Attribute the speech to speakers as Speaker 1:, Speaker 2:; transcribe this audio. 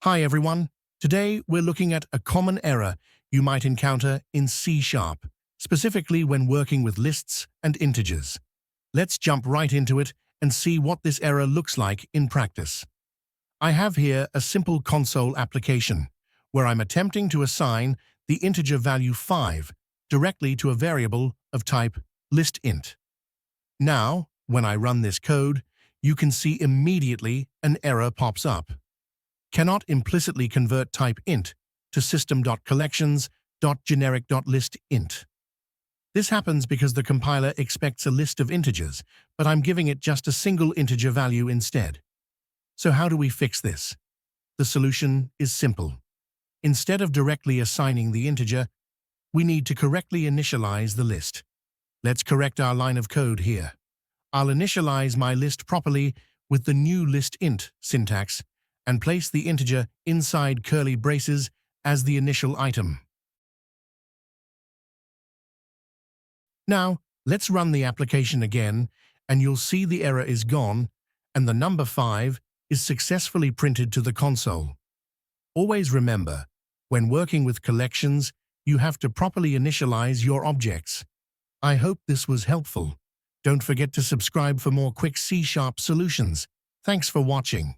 Speaker 1: Hi everyone. Today we're looking at a common error you might encounter in C#, specifically when working with lists and integers. Let's jump right into it and see what this error looks like in practice. I have here a simple console application where I'm attempting to assign the integer value 5 directly to a variable of type listInt. Now, when I run this code, you can see immediately an error pops up. Cannot implicitly convert type int to system.collections.generic.listInt. This happens because the compiler expects a list of integers, but I'm giving it just a single integer value instead. So how do we fix this? The solution is simple. Instead of directly assigning the integer, we need to correctly initialize the list. Let's correct our line of code here. I'll initialize my list properly with the new listInt syntax and place the integer inside curly braces as the initial item. Now, let's run the application again, and you'll see the error is gone, and the number 5 is successfully printed to the console. Always remember, when working with collections, you have to properly initialize your objects. I hope this was helpful. Don't forget to subscribe for more quick C# solutions. Thanks for watching.